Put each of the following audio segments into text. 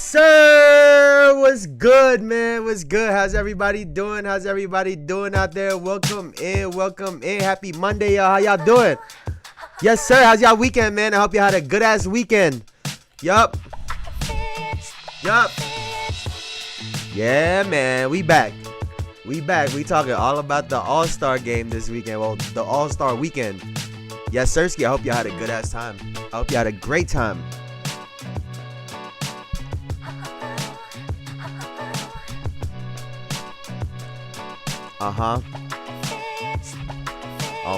sir. What's good, man? What's good? How's everybody doing? How's everybody doing out there? Welcome in. Welcome in. Happy Monday, y'all. How y'all doing? Yes, sir. How's y'all weekend, man? I hope y'all had a good-ass weekend. Yup. Yeah, man. We back. We talking all about the All-Star game this weekend. Well, the All-Star weekend. Yes, Sirski. I hope y'all had a good-ass time. I hope y'all had a great time. Oh,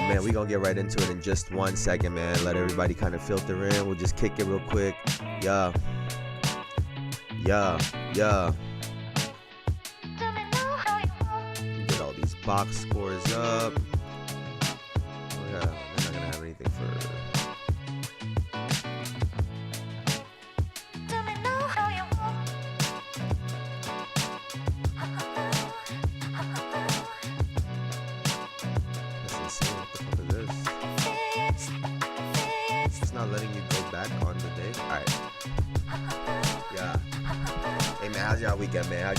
man, we gonna get right into it in just 1 second, man. Let everybody kind of filter in. We'll just kick it real quick. Yeah. Get all these box scores up. Oh, yeah, we're not gonna have anything for... letting you go back on the day. Alright. Yeah. Hey, man, how's y'all weekend, man?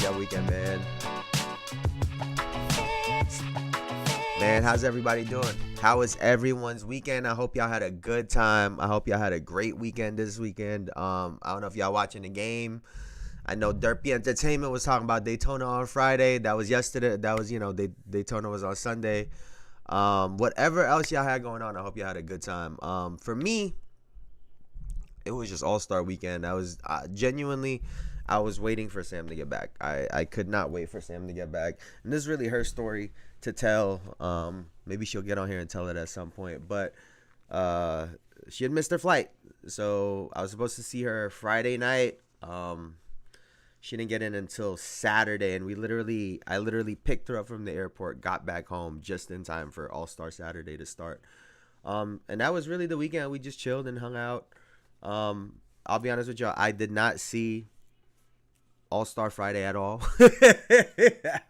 Man, how's everybody doing? How was everyone's weekend? I hope y'all had a good time. I hope y'all had a great weekend this weekend. I don't know if y'all watching the game. I know Derpy Entertainment was talking about Daytona on Friday. That was yesterday. That was, Daytona was on Sunday. Whatever else y'all had going on, I hope y'all had a good time. For me, it was just All-Star weekend. I was genuinely, I was waiting for Sam to get back. I could not wait for Sam to get back. And this is really her story to tell. Maybe she'll get on here and tell it at some point. But she had missed her flight. So I was supposed to see her Friday night. She didn't get in until Saturday. And I literally picked her up from the airport, got back home just in time for All-Star Saturday to start. And that was really the weekend. We just chilled and hung out. I'll be honest with y'all, I did not see All-Star Friday at all.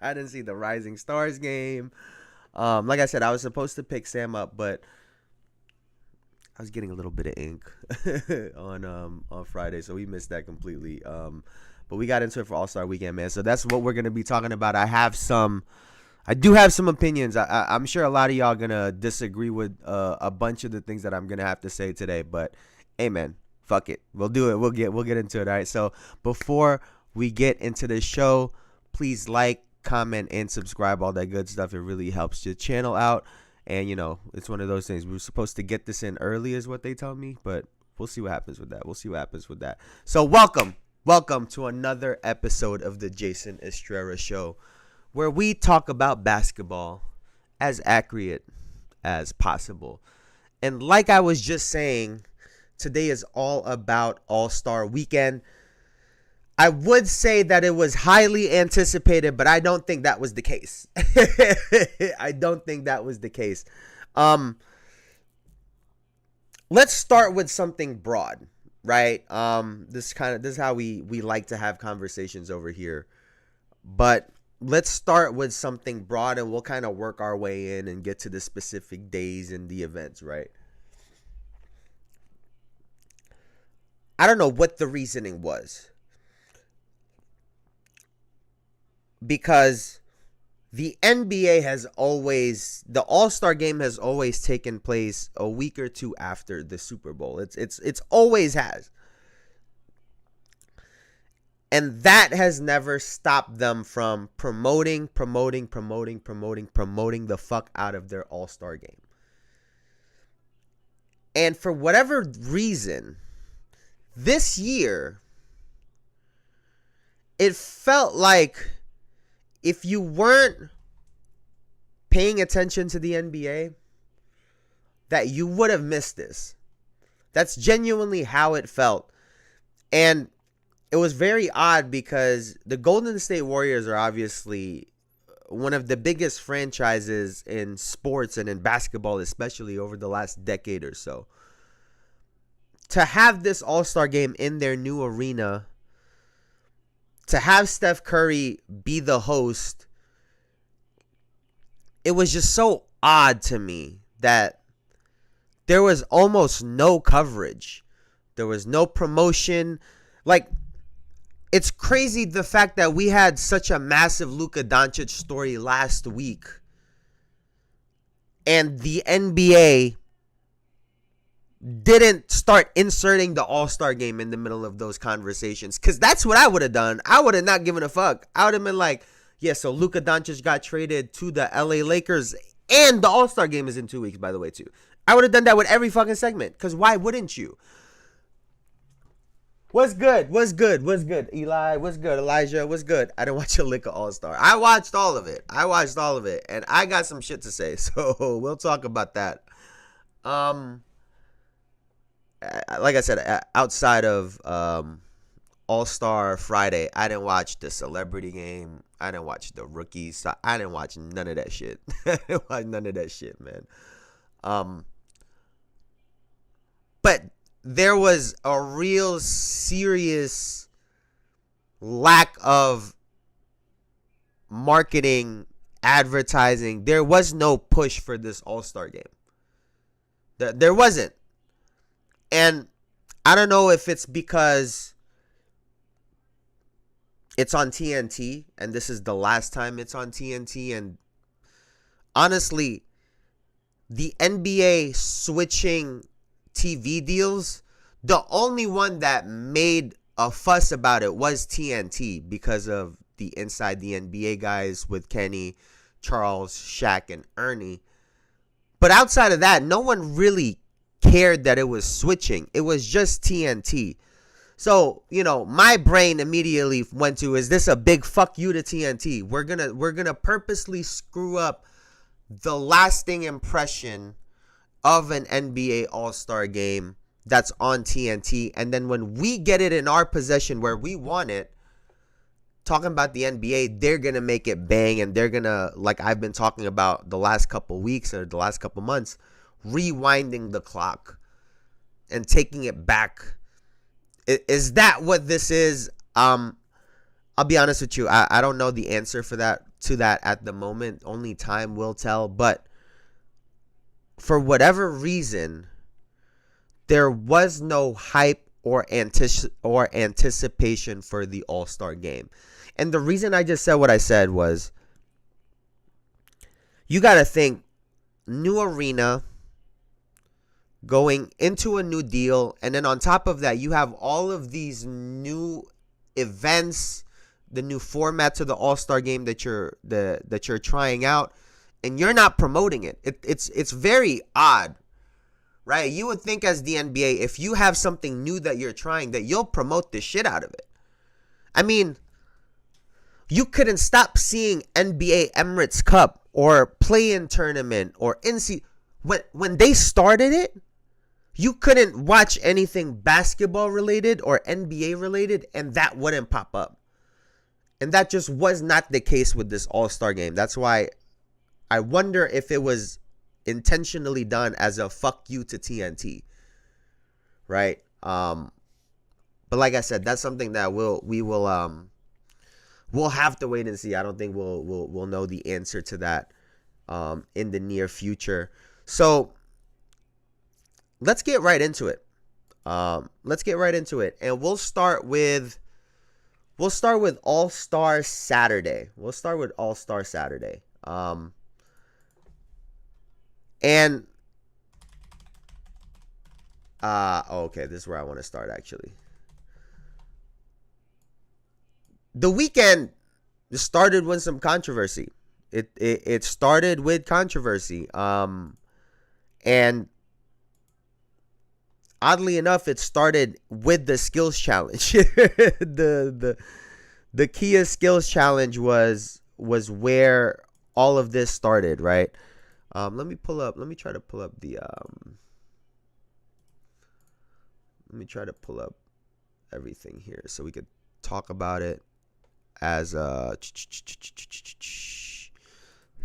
I didn't see the Rising Stars game. Like I said, I was supposed to pick Sam up, but I was getting a little bit of ink on Friday, so we missed that completely. But we got into it for All-Star weekend, man. So that's what we're gonna be talking about. I do have some opinions. I'm sure a lot of y'all gonna disagree with a bunch of the things that I'm gonna have to say today, but hey, man. Fuck it. We'll do it. We'll get into it. All right. So before we get into the show, please like, comment, and subscribe. All that good stuff. It really helps the channel out. And, it's one of those things. We were supposed to get this in early is what they tell me. But we'll see what happens with that. So welcome to another episode of the Jayson Estrera Show, where we talk about basketball as accurate as possible. And like I was just saying, today is all about All-Star Weekend. I would say that it was highly anticipated, but I don't think that was the case. Let's start with something broad, right? This is how we like to have conversations over here. But let's start with something broad, and we'll kind of work our way in and get to the specific days and the events, right? I don't know what the reasoning was, because the All-Star game has always taken place a week or two after the Super Bowl. It's always has. And that has never stopped them from promoting the fuck out of their All-Star game. And for whatever reason, this year, it felt like if you weren't paying attention to the NBA, that you would have missed this. That's genuinely how it felt. And it was very odd because the Golden State Warriors are obviously one of the biggest franchises in sports and in basketball, especially over the last decade or so. To have this All-Star game in their new arena, to have Steph Curry be the host, it was just so odd to me that there was almost no coverage. There was no promotion. Like, it's crazy the fact that we had such a massive Luka Doncic story last week, and the NBA didn't start inserting the All-Star game in the middle of those conversations. Because that's what I would have done. I would have not given a fuck. I would have been like, yeah, so Luka Doncic got traded to the LA Lakers, and the All-Star game is in 2 weeks, by the way, too. I would have done that with every fucking segment. Because why wouldn't you? What's good? What's good? What's good? Eli, what's good? Elijah, what's good? I didn't watch a lick of All-Star. I watched all of it. And I got some shit to say. So we'll talk about that. Like I said, outside of All-Star Friday, I didn't watch the celebrity game. I didn't watch the rookies. I didn't watch none of that shit. I didn't watch none of that shit, man. But there was a real serious lack of marketing, advertising. There was no push for this All-Star game. There wasn't. And I don't know if it's because it's on TNT and this is the last time it's on TNT. And honestly, the NBA switching TV deals, the only one that made a fuss about it was TNT because of the Inside the NBA guys with Kenny, Charles, Shaq, and Ernie. But outside of that, no one really cared that it was switching. It was just TNT. So, my brain immediately went to, is this a big fuck you to TNT? We're gonna purposely screw up the lasting impression of an NBA All-Star game that's on TNT, and then when we get it in our possession where we want it, talking about the NBA, they're gonna make it bang, and they're gonna, like I've been talking about the last couple weeks or the last couple months, rewinding the clock and taking it back. Is that what this is? I'll be honest with you, I don't know the answer for that at the moment. Only time will tell. But for whatever reason, there was no hype or anticipation for the All-Star game. And the reason I just said what I said was, you got to think, new arena, going into a new deal, and then on top of that, you have all of these new events, the new format to the All-Star game that you're trying out, and you're not promoting it. It's very odd, right? You would think as the NBA, if you have something new that you're trying, that you'll promote the shit out of it. I mean, you couldn't stop seeing NBA Emirates Cup or play-in tournament or NC. When they started it, you couldn't watch anything basketball related or NBA related, and that wouldn't pop up. And that just was not the case with this All-Star game. That's why I wonder if it was intentionally done as a fuck you to TNT, right? But like I said, that's something that we'll have to wait and see. I don't think we'll know the answer to that in the near future. So let's get right into it. And we'll start with All-Star Saturday. And okay, this is where I want to start actually. The weekend started with some controversy. It started with controversy. And oddly enough, it started with the skills challenge. the Kia skills challenge was where all of this started, right? Let me try to pull up everything here so we could talk about it as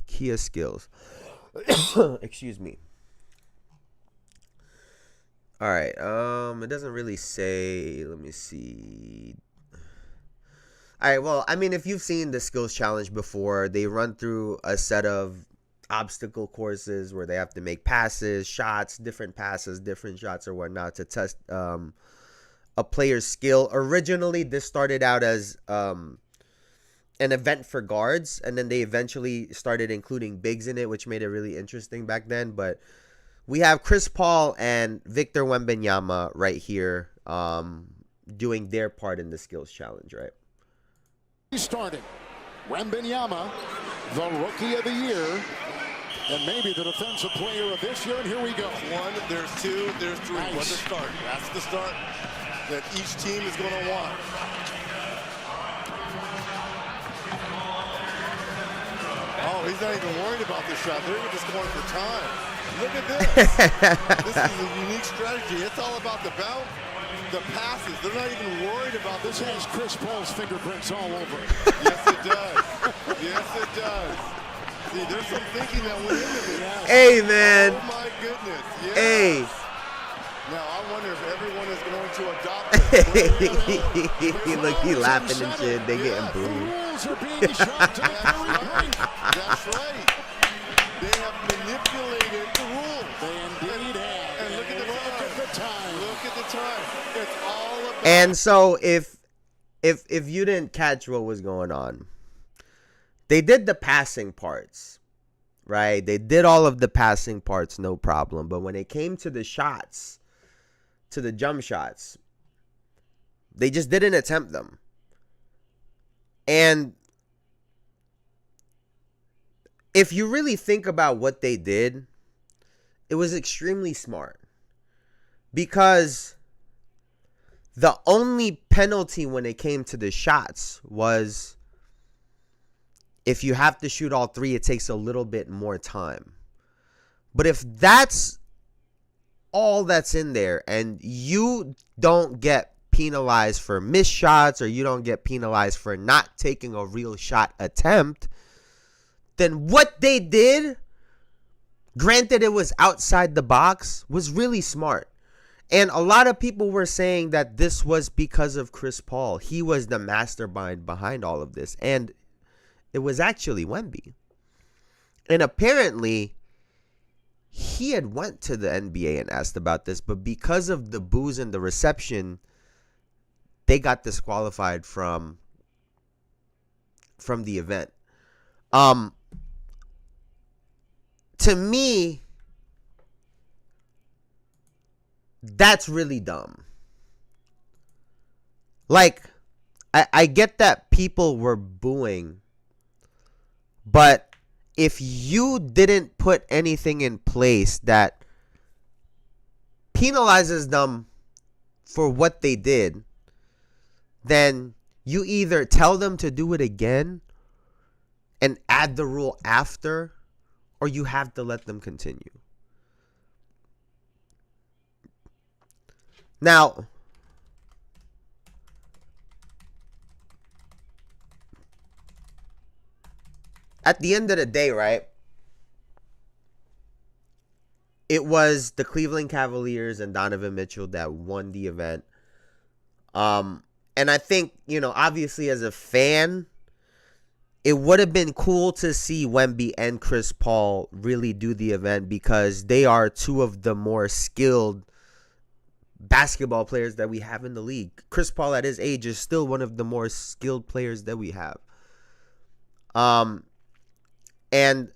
Kia skills. Excuse me. All right. It doesn't really say. Let me see. All right. Well, I mean, if you've seen the skills challenge before, they run through a set of obstacle courses where they have to make passes, shots, different shots or whatnot to test a player's skill. Originally, this started out as an event for guards, and then they eventually started including bigs in it, which made it really interesting back then. But we have Chris Paul and Victor Wembanyama right here doing their part in the skills challenge, right? He's starting. Wembanyama, the rookie of the year, and maybe the defensive player of this year. And here we go. One, there's two, there's three. Nice. What's the start? That's the start that each team is going to want. Oh, he's not even worried about this shot. They're just going for time. Look at this. This is a unique strategy. It's all about the bounce, the passes. They're not even worried about This has Chris Paul's fingerprints all over. Yes, it does. Yes, it does. See, there's some thinking that went into this. Hey, man. Oh, my goodness. Yes. Hey. Now, I wonder if everyone is going to adopt it. Look, he laughing and shit. They getting The booed. rules are being shot to every point. That's right. They have manipulated the rules. They indeed have. And look at the time. Look at the time. It's all about. And so if you didn't catch what was going on, they did the passing parts, right? They did all of the passing parts, no problem. But when it came to the shots, to the jump shots, they just didn't attempt them. And if you really think about what they did, it was extremely smart. Because the only penalty when it came to the shots was if you have to shoot all three, it takes a little bit more time. But if that's all that's in there and you don't get penalized for missed shots or you don't get penalized for not taking a real shot attempt, then what they did, granted it was outside the box, was really smart. And a lot of people were saying that this was because of Chris Paul. He was the mastermind behind all of this. And it was actually Wemby. And apparently, he had went to the NBA and asked about this. But because of the boos and the reception, they got disqualified from the event. To me, that's really dumb. Like, I get that people were booing, but if you didn't put anything in place that penalizes them for what they did, then you either tell them to do it again and add the rule after, or you have to let them continue. Now, at the end of the day, right, it was the Cleveland Cavaliers and Donovan Mitchell that won the event. And I think, obviously as a fan, it would have been cool to see Wemby and Chris Paul really do the event because they are two of the more skilled basketball players that we have in the league. Chris Paul at his age is still one of the more skilled players that we have. And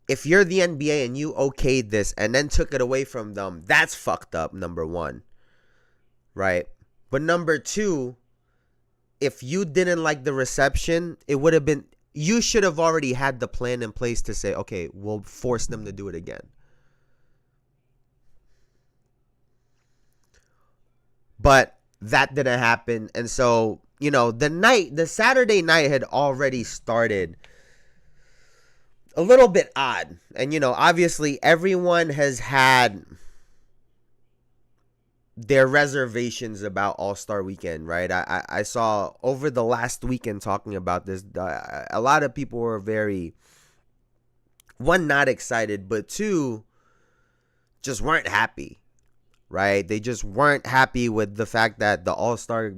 if you're the NBA and you okayed this and then took it away from them, that's fucked up, number one. Right? But number two, if you didn't like the reception, it would have been, you should have already had the plan in place to say, okay, we'll force them to do it again. But that didn't happen. And so, the Saturday night had already started a little bit odd. And, obviously everyone has had their reservations about All-Star Weekend, right? I saw over the last weekend talking about this. A lot of people were very, one, not excited, but two, just weren't happy. Right? They just weren't happy with the fact that the All-Star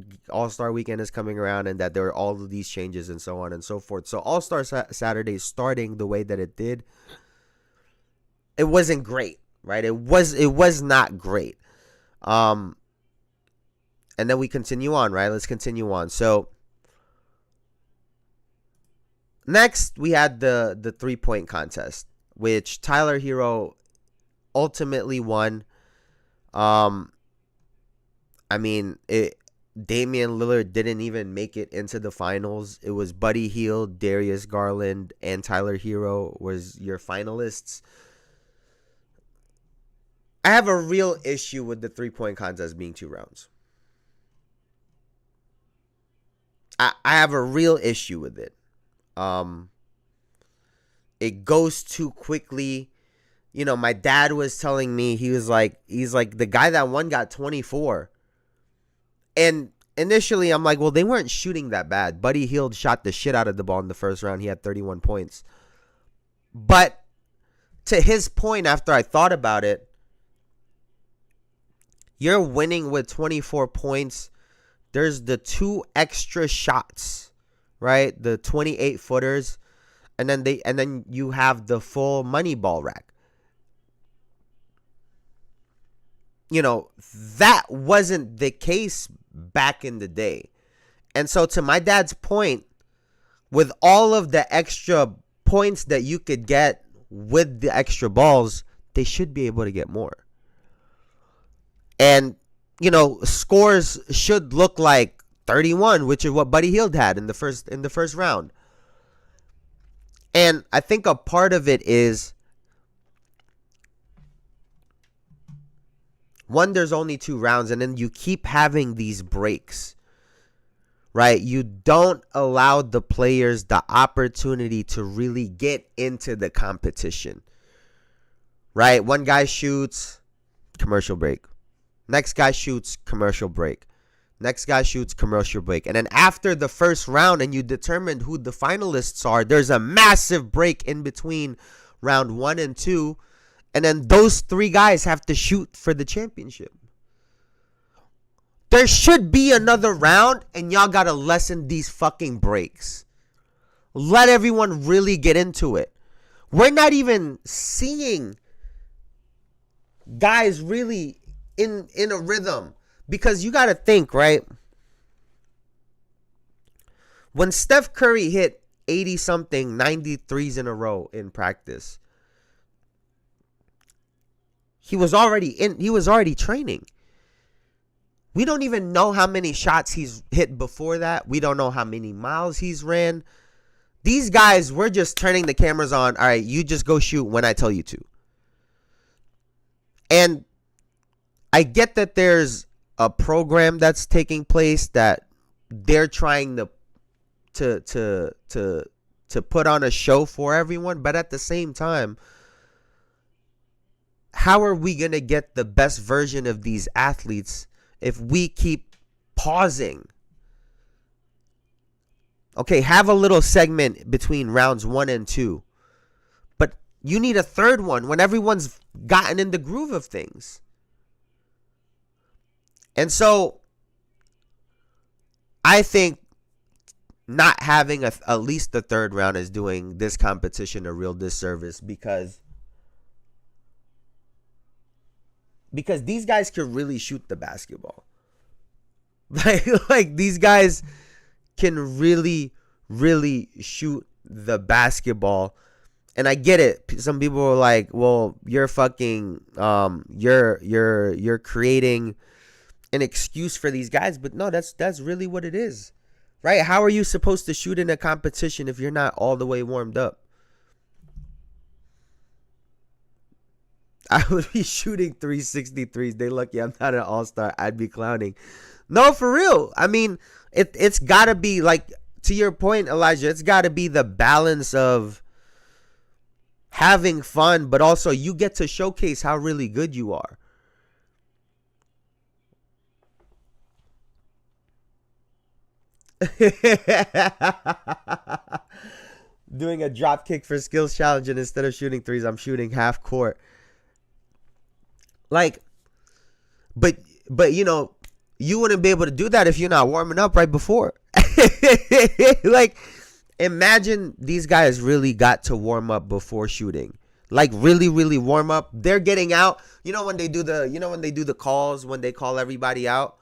Weekend is coming around and that there are all of these changes and so on and so forth. So All-Star Saturday starting the way that it did, it wasn't great, right? It was not great. and then we continue on, right? Let's continue on. So next we had the 3-point contest, which Tyler Hero ultimately won. I mean, Damian Lillard didn't even make it into the finals. It was Buddy Hield, Darius Garland, and Tyler Hero was your finalists. I have a real issue with the 3-point contest being 2 rounds. I have a real issue with it. It goes too quickly. You know, my dad was telling me, he's like, the guy that won got 24. And initially I'm like, well, they weren't shooting that bad. Buddy Hield shot the shit out of the ball in the first round. He had 31 points. But to his point, after I thought about it, you're winning with 24 points. There's the 2 extra shots, right? The 28 footers. And then you have the full money ball rack. You know, that wasn't the case back in the day. And so to my dad's point, with all of the extra points that you could get with the extra balls, they should be able to get more. And, you know, scores should look like 31, which is what Buddy Hield had in the first round. And I think a part of it is, one, there's only 2 rounds, and then you keep having these breaks, right? You don't allow the players the opportunity to really get into the competition, right? One guy shoots, commercial break. Next guy shoots, commercial break. Next guy shoots, commercial break. And then after the first round and you determine who the finalists are, there's a massive break in between round 1 and 2. And then those 3 guys have to shoot for the championship. There should be another round, and y'all got to lessen these fucking breaks. Let everyone really get into it. We're not even seeing guys really in a rhythm. Because you got to think, right? When Steph Curry hit 80-something, 93s in a row in practice, he was already training. We don't even know how many shots he's hit before that. We don't know how many miles he's ran. These guys, we're just turning the cameras on. All right, you just go shoot when I tell you to. And I get that there's a program that's taking place that they're trying to put on a show for everyone, but at the same time, how are we going to get the best version of these athletes if we keep pausing? Okay, have a little segment between rounds 1 and 2. But you need a third one when everyone's gotten in the groove of things. And so I think not having at least the third round is doing this competition a real disservice because these guys can really shoot the basketball. Like these guys can really, really shoot the basketball. And I get it. Some people are like, well, you're fucking, you're creating an excuse for these guys. But no, that's really what it is. Right? How are you supposed to shoot in a competition if you're not all the way warmed up? I would be shooting 363s. They lucky I'm not an all-star. I'd be clowning. No, for real. I mean, it's got to be, like, to your point, Elijah, it's got to be the balance of having fun, but also you get to showcase how really good you are. Doing a drop kick for skills challenge, and instead of shooting threes, I'm shooting half court. Like, but you know, you wouldn't be able to do that if you're not warming up right before. Like, imagine these guys really got to warm up before shooting. Like, really, really warm up. They're getting out. You know when they do the calls, when they call everybody out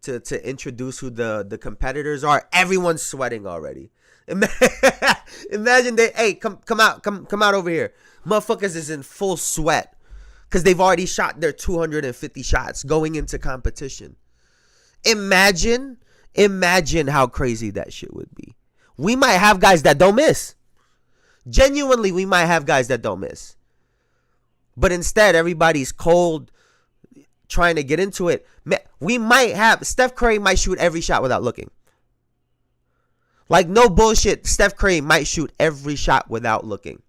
to introduce who the competitors are, everyone's sweating already. Imagine hey, come out over here. Motherfuckers is in full sweat because they've already shot their 250 shots going into competition. Imagine how crazy that shit would be. We might have guys that don't miss. Genuinely, we might have guys that don't miss. But instead, everybody's cold, trying to get into it. We might have Steph Curry might shoot every shot without looking. Like, no bullshit, Steph Curry might shoot every shot without looking.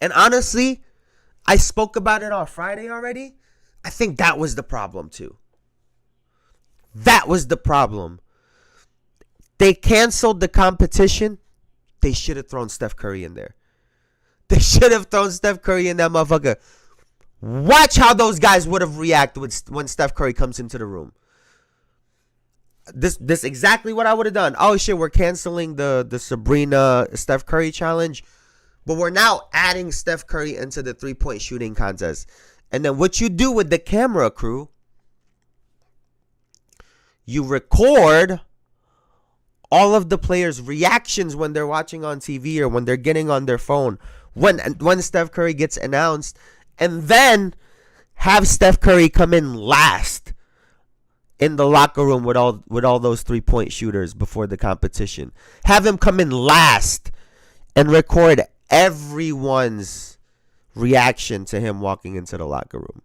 And honestly, I spoke about it on Friday already. I think that was the problem too. That was the problem. They canceled the competition. They should have thrown Steph Curry in there. They should have thrown Steph Curry in that motherfucker. Watch how those guys would have reacted when Steph Curry comes into the room. This exactly what I would have done. Oh shit, we're canceling the Sabrina Steph Curry challenge, but we're now adding Steph Curry into the 3-point shooting contest. And then what you do with the camera crew, you record all of the players' reactions when they're watching on TV or when they're getting on their phone when Steph Curry gets announced, and then have Steph Curry come in last in the locker room with all those 3-point shooters before the competition. Have him come in last and record everyone's reaction to him walking into the locker room.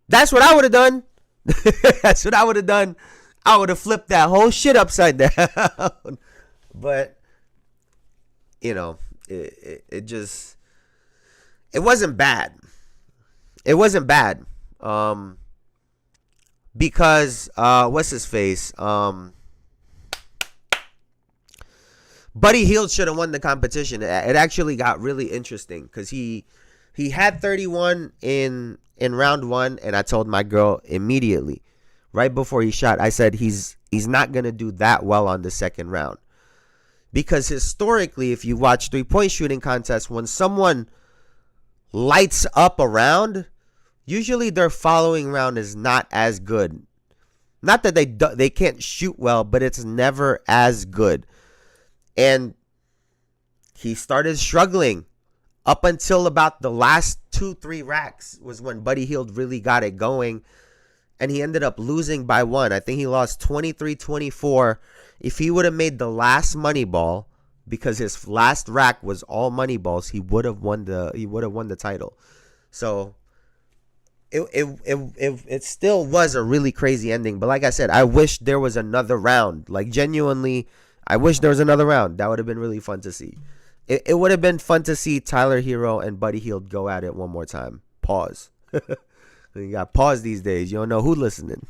That's what I would have done. That's what I would have done. I would have flipped that whole shit upside down. But, you know, it just, it wasn't bad. It wasn't bad. Because, what's his face? Buddy Hield should have won the competition. It actually got really interesting because he had 31 in round one, and I told my girl immediately, right before he shot, I said he's not going to do that well on the second round. Because historically, if you watch 3-point shooting contests, when someone lights up a round, usually their following round is not as good. Not that they can't shoot well, but it's never as good. And he started struggling up until about the last 2-3 racks was when Buddy Hield really got it going. And he ended up losing by 1. I think he lost 23-24. If he would have made the last money ball, because his last rack was all money balls, he would have won the title. So it still was a really crazy ending. But like I said, I wish there was another round. Like, genuinely, I wish there was another round. That would have been really fun to see. It would have been fun to see Tyler Hero and Buddy Hield go at it one more time. Pause. You got pause these days. You don't know who listening.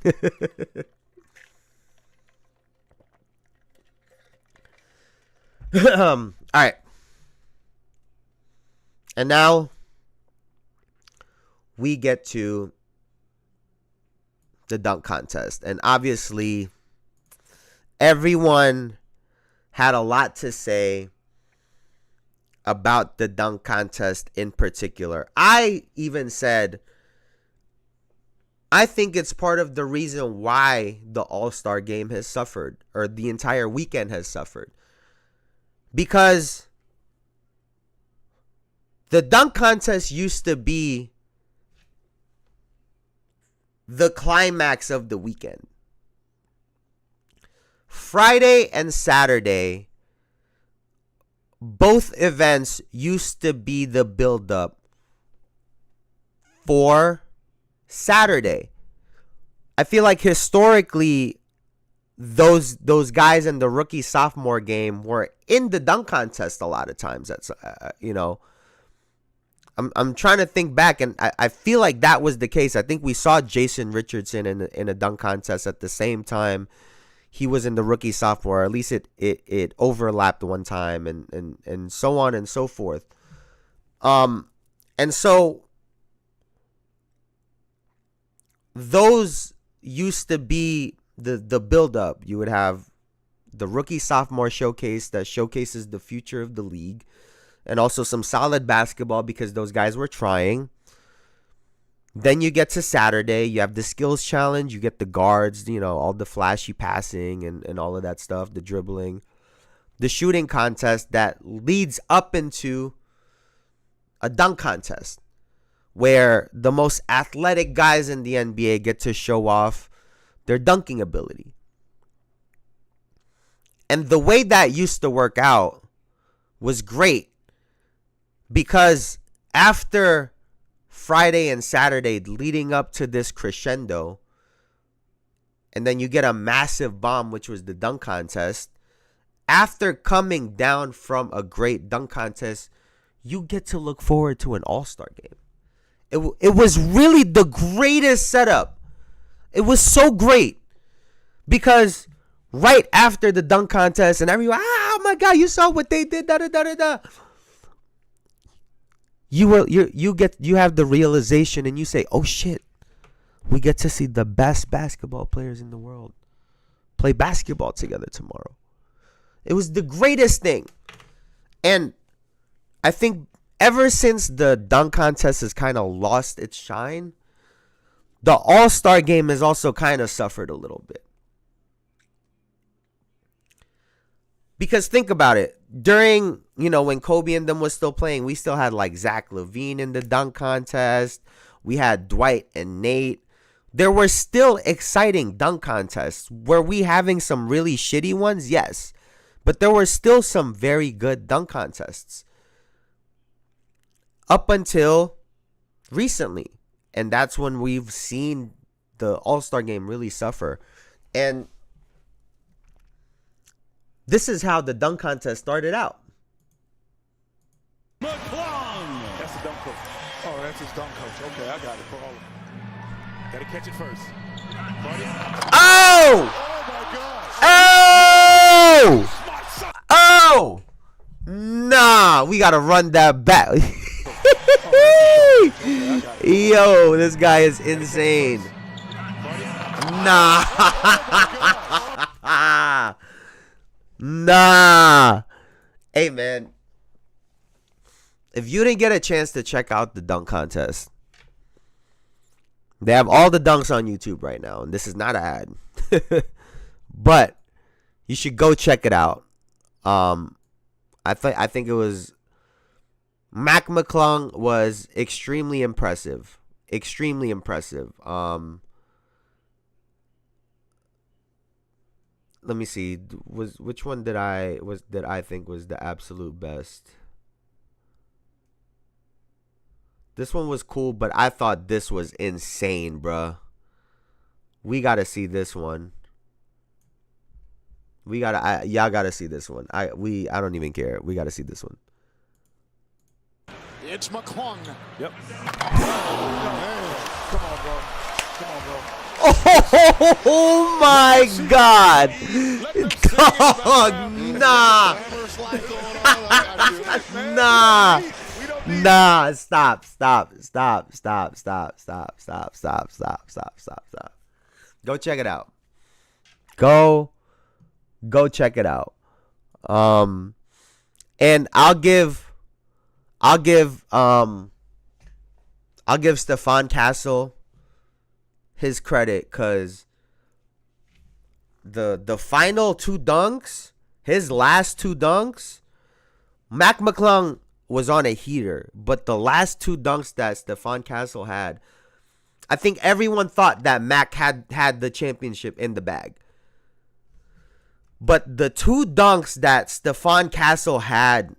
All right. And now we get to the dunk contest. And obviously, everyone had a lot to say about the dunk contest in particular. I even said, I think it's part of the reason why the All-Star game has suffered, or the entire weekend has suffered. Because the dunk contest used to be the climax of the weekend. Friday and Saturday, both events used to be the build-up for Saturday. I feel like historically, those guys in the rookie sophomore game were in the dunk contest a lot of times. That's I'm trying to think back, and I feel like that was the case. I think we saw Jason Richardson in a dunk contest at the same time he was in the rookie sophomore. Or at least it overlapped one time, and so on and so forth. And so those used to be the build-up. You would have the rookie sophomore showcase that showcases the future of the league, and also some solid basketball because those guys were trying. Then you get to Saturday. You have the skills challenge. You get the guards, all the flashy passing and all of that stuff, the dribbling. The shooting contest that leads up into a dunk contest where the most athletic guys in the NBA get to show off their dunking ability. And the way that used to work out was great because after Friday and Saturday leading up to this crescendo, and then you get a massive bomb, which was the dunk contest. After coming down from a great dunk contest, you get to look forward to an all-star game. It was really the greatest setup. It was so great because right after the dunk contest and everyone, oh my God, you saw what they did, da da da da da. You have the realization and you say, oh shit, we get to see the best basketball players in the world play basketball together tomorrow. It was the greatest thing. And I think ever since the dunk contest has kind of lost its shine, the All-Star game has also kind of suffered a little bit. Because think about it. During, when Kobe and them was still playing, we still had like Zach LaVine in the dunk contest. We had Dwight and Nate. There were still exciting dunk contests. Were we having some really shitty ones? Yes. But there were still some very good dunk contests. Up until recently. And that's when we've seen the All-Star game really suffer. And this is how the dunk contest started out. McClung. That's the dunk coach. Oh, that's his dunk coach. Okay, I got it. Gotta catch it first. Oh! Oh, my gosh. Oh! Oh! Nah, we gotta run that back. Yo, this guy is insane. Nah. Nah. Hey, man. If you didn't get a chance to check out the dunk contest, they have all the dunks on YouTube right now. And this is not an ad. But you should go check it out. I think it was Mac McClung was extremely impressive. Extremely impressive. Let me see. Which one did I think was the absolute best? This one was cool, but I thought this was insane, bruh. We gotta see this one. Y'all gotta see this one. I don't even care. We gotta see this one. It's McClung. Yep. Come on, bro. Come on, bro. Oh my God. Dog, nah. Nah. Stop. Go check it out. Go check it out. And I'll give Stephon Castle his credit, because the final two dunks, his last two dunks, Mac McClung was on a heater, but the last two dunks that Stephon Castle had, I think everyone thought that Mac had the championship in the bag. But the two dunks that Stephon Castle had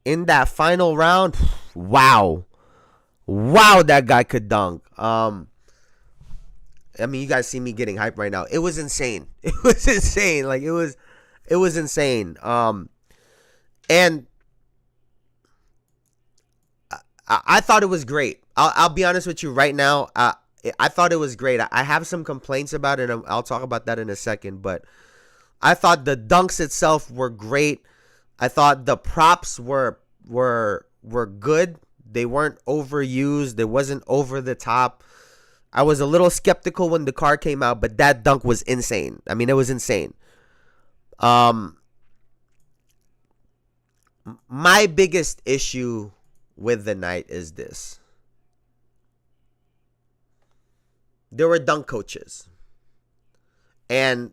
in that final round, wow, that guy could dunk. I mean, you guys see me getting hyped right now. It was insane. It was insane. Like, it was insane. And I thought it was great. I'll be honest with you right now. I thought it was great. I have some complaints about it, and I'll talk about that in a second. But I thought the dunks itself were great. I thought the props were good. They weren't overused. It wasn't over the top. I was a little skeptical when the card came out, but that dunk was insane. I mean, it was insane. My biggest issue with the night is this. there were dunk coaches. And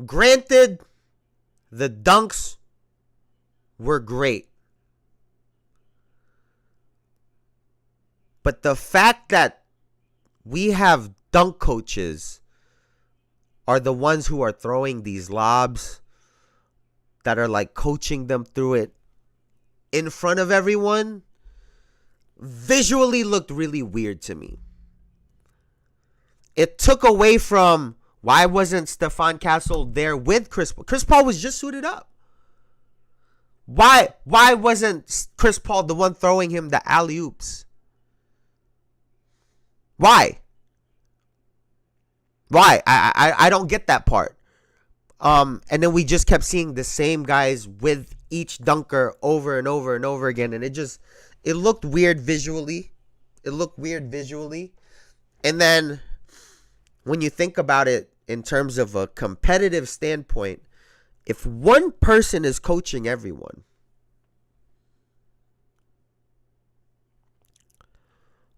granted, the dunks were great. But the fact that we have dunk coaches are the ones who are throwing these lobs, that are like coaching them through it in front of everyone, visually looked really weird to me. It took away from, why wasn't Stephon Castle there with Chris Paul? Chris Paul was just suited up. Why wasn't Chris Paul the one throwing him the alley-oops? Why? I don't get that part. And then we just kept seeing the same guys with each dunker over and over and over again. And it looked weird visually. And then when you think about it in terms of a competitive standpoint, if one person is coaching everyone,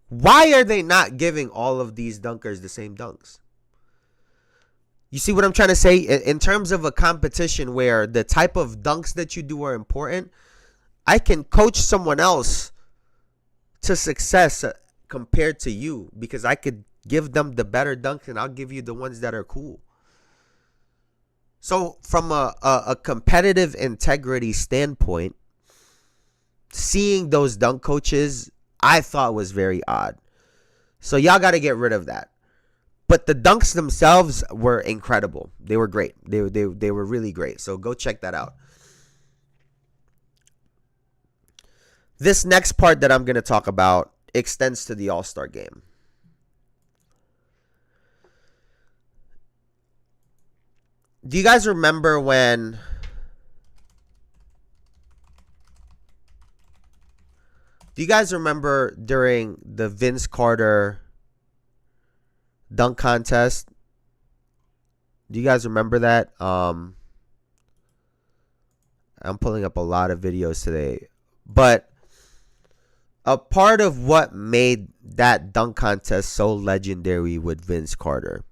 why are they not giving all of these dunkers the same dunks? You see what I'm trying to say? In terms of a competition where the type of dunks that you do are important, I can coach someone else to success compared to you, because I could give them the better dunks and I'll give you the ones that are cool. So from a competitive integrity standpoint, seeing those dunk coaches, I thought was very odd. So y'all got to get rid of that. But the dunks themselves were incredible. They were great. They were really great. So go check that out. This next part that I'm going to talk about extends to the All-Star game. Do you guys remember when during the Vince Carter dunk contest? Do you guys remember that? I'm pulling up a lot of videos today. But a part of what made that dunk contest so legendary with Vince Carter,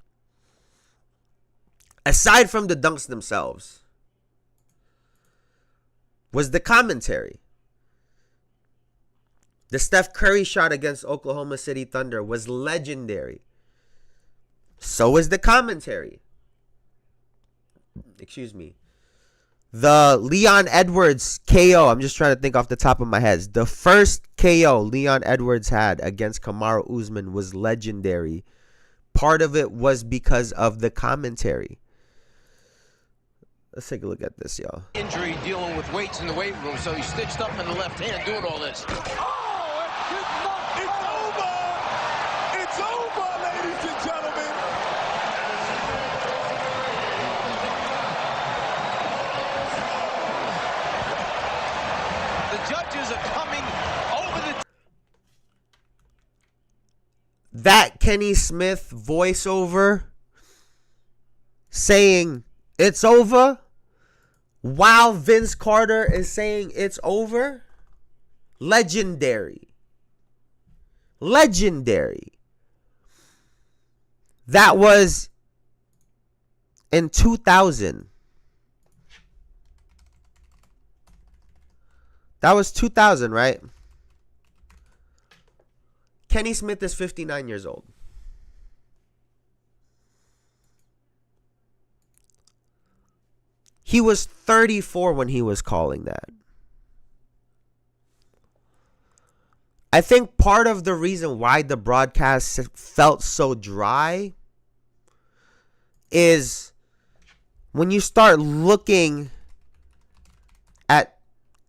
aside from the dunks themselves, was the commentary. The Steph Curry shot against Oklahoma City Thunder was legendary. So is the commentary. Excuse me. The Leon Edwards KO, I'm just trying to think off the top of my head. The first KO Leon Edwards had against Kamaru Usman was legendary. Part of it was because of the commentary. Let's take a look at this, y'all. Injury, dealing with weights in the weight room, so he's stitched up in the left hand doing all this. It's over! It's over, ladies and gentlemen! The judges are coming over the... That Kenny Smith voiceover saying it's over while Vince Carter is saying it's over. Legendary. That was in 2000. That was 2000, right? Kenny Smith is 59 years old. He was 34 when he was calling that. I think part of the reason why the broadcast felt so dry is when you start looking at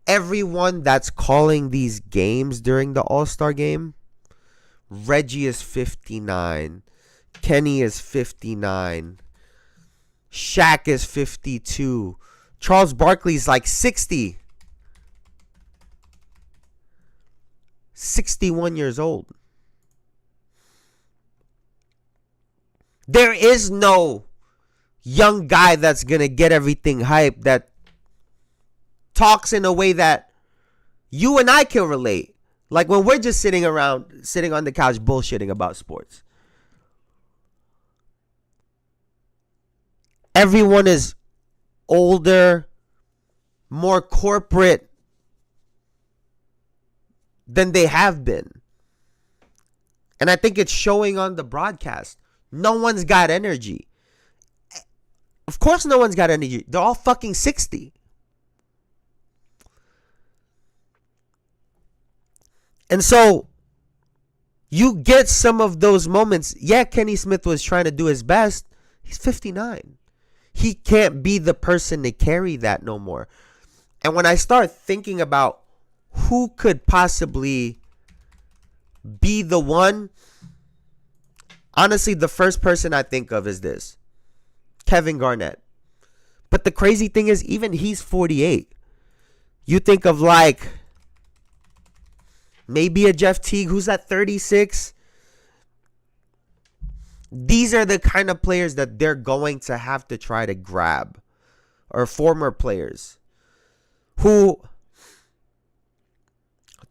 everyone that's calling these games during the All-Star game. Reggie is 59. Kenny is 59. Shaq is 52. Charles Barkley's like 60. 61 years old. There is no young guy that's going to get everything hyped, that talks in a way that you and I can relate. Like when we're just sitting on the couch bullshitting about sports. Everyone is older, more corporate than they have been. And I think it's showing on the broadcast. No one's got energy. Of course no one's got energy. They're all fucking 60. And so you get some of those moments. Yeah, Kenny Smith was trying to do his best. He's 59. He can't be the person to carry that no more. And when I start thinking about who could possibly be the one, honestly, the first person I think of is this. Kevin Garnett. But the crazy thing is, even he's 48. You think of like maybe a Jeff Teague who's at 36. These are the kind of players that they're going to have to try to grab. Or former players who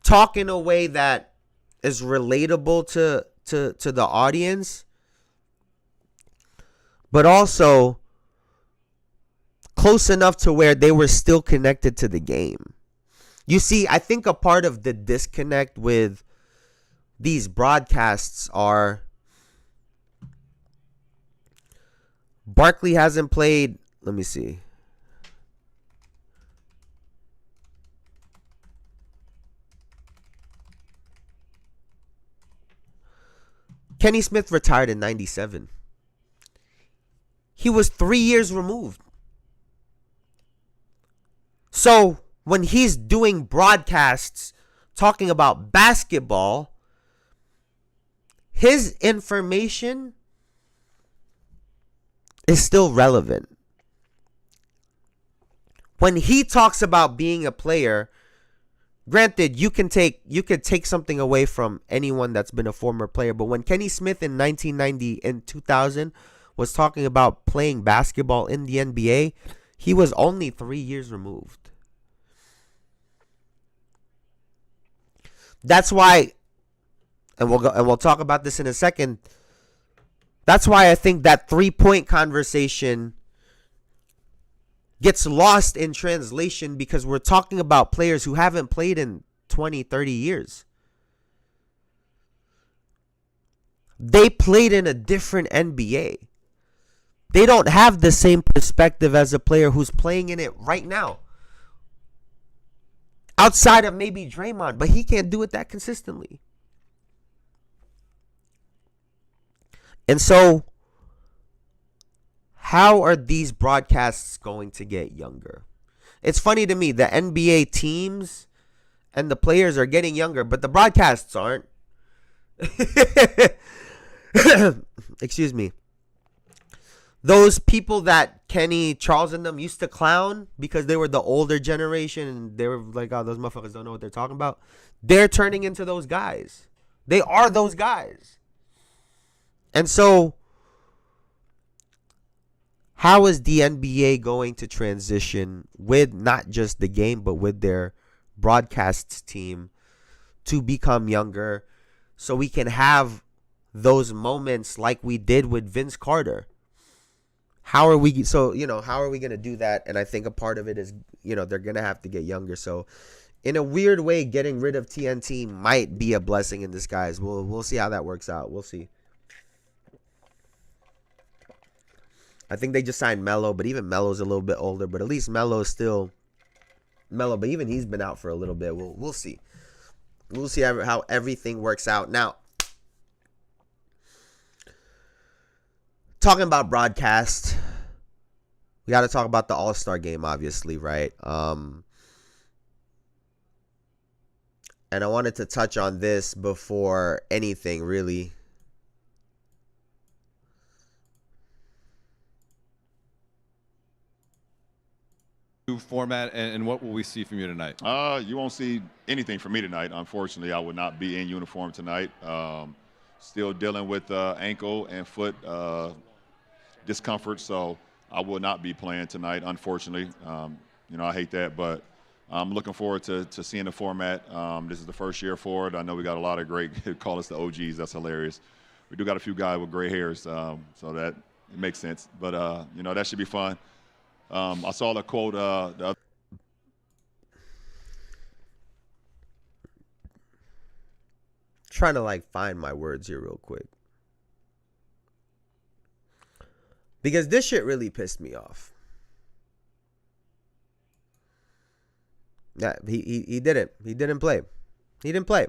talk in a way that is relatable to the audience, but also close enough to where they were still connected to the game. You see, I think a part of the disconnect with these broadcasts are Barkley hasn't played, let me see. Kenny Smith retired in 97. He was 3 years removed. So when he's doing broadcasts talking about basketball, his information is still relevant. When he talks about being a player, granted, you could take something away from anyone that's been a former player, but when Kenny Smith in 1990 and 2000 was talking about playing basketball in the NBA, he was only 3 years removed. That's why, and we'll talk about this in a second. That's why I think that 3-point conversation gets lost in translation, because we're talking about players who haven't played in 20, 30 years. They played in a different NBA. They don't have the same perspective as a player who's playing in it right now. Outside of maybe Draymond, but he can't do it that consistently. And so, how are these broadcasts going to get younger? It's funny to me, the NBA teams and the players are getting younger, but the broadcasts aren't. Excuse me. Those people that Kenny, Charles, and them used to clown because they were the older generation and they were like, oh, those motherfuckers don't know what they're talking about. They're turning into those guys. They are those guys. And so, how is the NBA going to transition with not just the game, but with their broadcasts team to become younger so we can have those moments like we did with Vince Carter? How are we going to do that? And I think a part of it is, they're going to have to get younger. So in a weird way, getting rid of TNT might be a blessing in disguise. We'll see how that works out. We'll see. I think they just signed Melo, but even Melo's a little bit older. But at least Melo's still Melo. But even he's been out for a little bit. We'll see. We'll see how everything works out. Now, talking about broadcast, we got to talk about the All-Star game, obviously, right? And I wanted to touch on this before anything, really. Format, and what will we see from you tonight? You won't see anything from me tonight. Unfortunately, I will not be in uniform tonight. Still dealing with ankle and foot discomfort, so I will not be playing tonight, unfortunately. I hate that, but I'm looking forward to seeing the format. This is the first year for it. I know we got a lot of great, call us the OGs. That's hilarious. We do got a few guys with gray hairs, so that it makes sense. But, that should be fun. I saw the quote the other trying to find my words here real quick. Because this shit really pissed me off. Yeah, he didn't. He didn't play. He didn't play.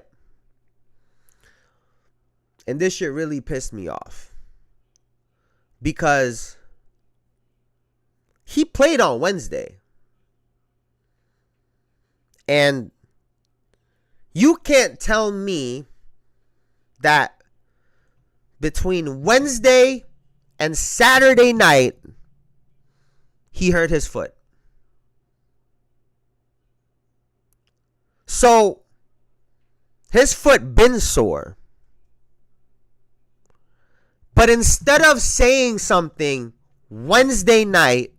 And this shit really pissed me off. Because he played on Wednesday. And you can't tell me that between Wednesday and Saturday night, he hurt his foot. So, his foot been sore. But instead of saying something Wednesday night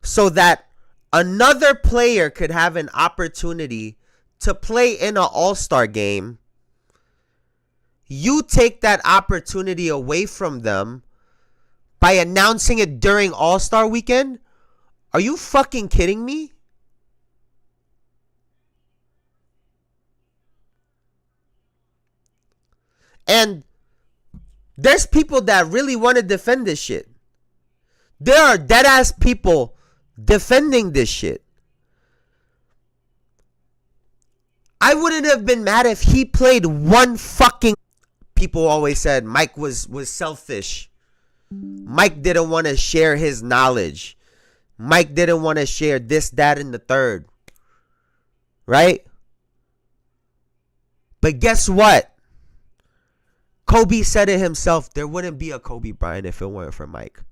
so that another player could have an opportunity to play in an all-star game, you take that opportunity away from them by announcing it during All-Star weekend? Are you fucking kidding me? And there's people that really want to defend this shit. There are dead-ass people defending this shit. I wouldn't have been mad if he played one fucking... People always said Mike was selfish. Mike didn't want to share his knowledge. Mike didn't want to share this, that, and the third. Right? But guess what? Kobe said it himself. There wouldn't be a Kobe Bryant if it weren't for Mike.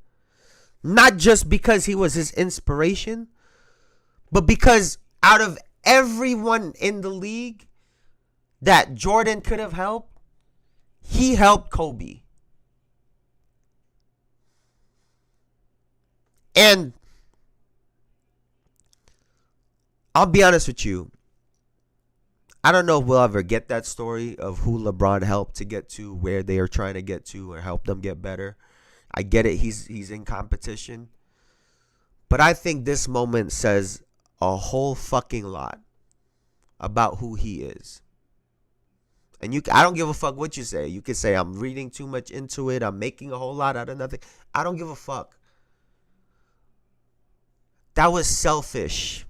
Not just because he was his inspiration, but because out of everyone in the league that Jordan could have helped, he helped Kobe. And I'll be honest with you. I don't know if we'll ever get that story of who LeBron helped to get to where they are trying to get to or help them get better. I get it. He's in competition. But I think this moment says a whole fucking lot about who he is. And I don't give a fuck what you say. You can say I'm reading too much into it. I'm making a whole lot out of nothing. I don't give a fuck. That was selfish.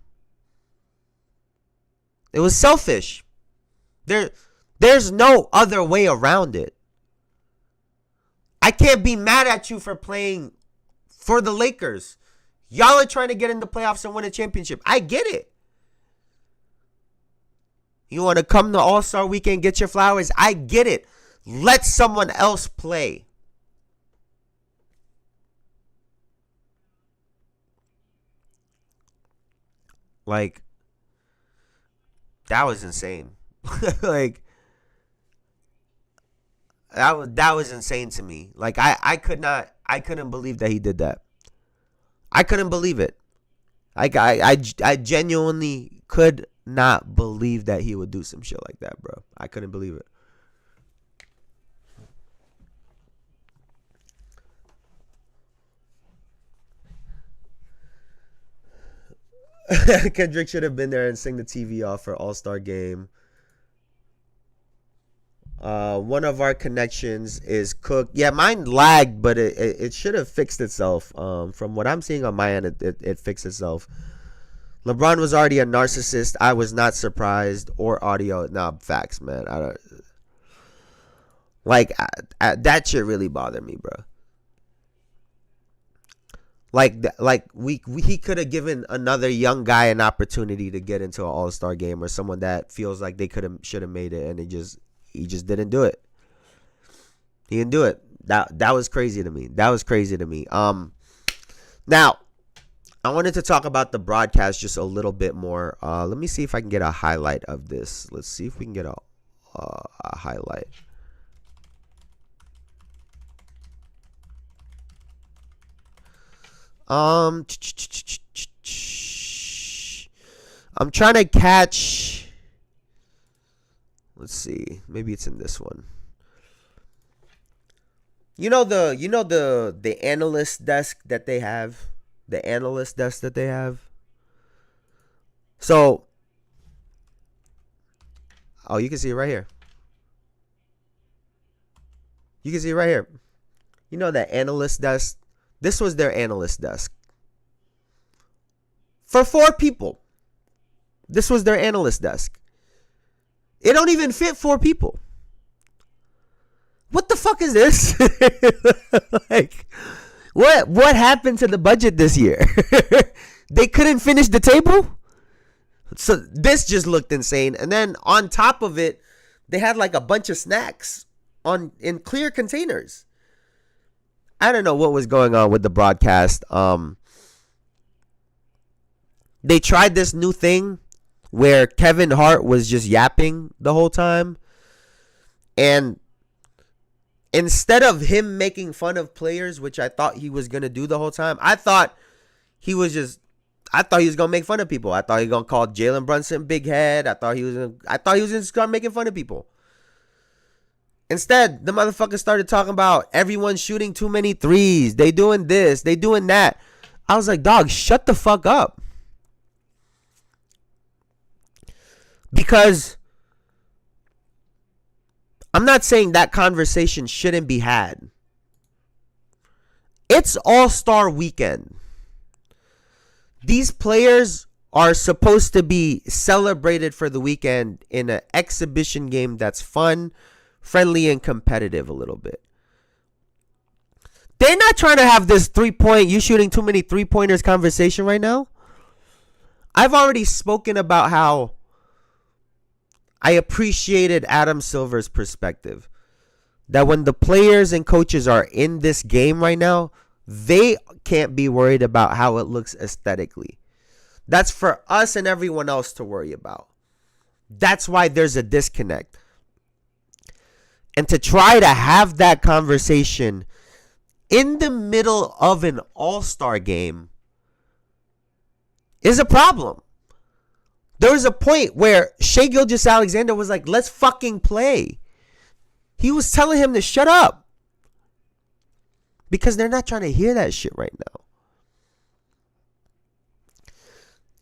It was selfish. There's no other way around it. I can't be mad at you for playing for the Lakers. Y'all are trying to get in the playoffs and win a championship. I get it. You want to come to All-Star Weekend and get your flowers? I get it. Let someone else play. Like, that was insane. Like, that was insane to me. Like, I couldn't believe that he did that. I couldn't believe it. I genuinely could not believe that he would do some shit like that, bro. I couldn't believe it. Kendrick should have been there and sing the TV off for All-Star Game. One of our connections is Cook. Yeah, mine lagged, but it should have fixed itself. From what I'm seeing on my end, it fixed itself. LeBron was already a narcissist. I was not surprised. Or audio. Nah, facts, man. I don't like that shit really bothered me, bro. He could have given another young guy an opportunity to get into an All-Star game, or someone that feels like they should have made it, and he just didn't do it. He didn't do it. That was crazy to me. Now I wanted to talk about the broadcast just a little bit more. Let me see if I can get a highlight of this. Let's see if we can get a highlight. I'm trying to catch. Let's see. Maybe it's in this one. You know the analyst desk that they have? The analyst desk that they have? So, oh, you can see it right here. You can see it right here. You know that analyst desk? This was their analyst desk. For 4 people. This was their analyst desk. It don't even fit 4 people. What the fuck is this? Like, what happened to the budget this year? They couldn't finish the table? So this just looked insane. And then on top of it, they had like a bunch of snacks in clear containers. I don't know what was going on with the broadcast. They tried this new thing where Kevin Hart was just yapping the whole time. And instead of him making fun of players, which I thought he was going to do the whole time, I thought he was going to make fun of people. I thought he was going to call Jalen Brunson big head. I thought he was going to start making fun of people. Instead, the motherfucker started talking about everyone shooting too many threes. They doing this. They doing that. I was like, dog, shut the fuck up. Because I'm not saying that conversation shouldn't be had. It's All-Star Weekend. These players are supposed to be celebrated for the weekend in an exhibition game that's fun, friendly, and competitive a little bit. They're not trying to have this 3-point, you shooting too many 3-pointers conversation right now. I've already spoken about how I appreciated Adam Silver's perspective. That when the players and coaches are in this game right now, they can't be worried about how it looks aesthetically. That's for us and everyone else to worry about. That's why there's a disconnect. And to try to have that conversation in the middle of an all-star game is a problem. There was a point where Shai Gilgeous-Alexander was like, let's fucking play. He was telling him to shut up. Because they're not trying to hear that shit right now.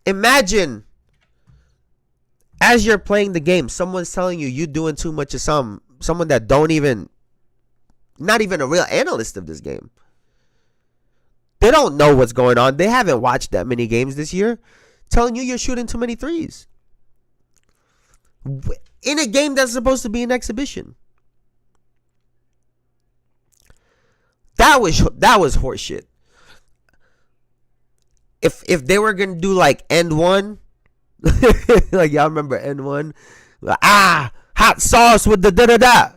Imagine, as you're playing the game, someone's telling you you're doing too much of someone that not even a real analyst of this game. They don't know what's going on. They haven't watched that many games this year. Telling you you're shooting too many threes. In a game that's supposed to be an exhibition. That was horseshit. If they were gonna do like end one, like y'all remember end one, like, hot sauce with the da da da,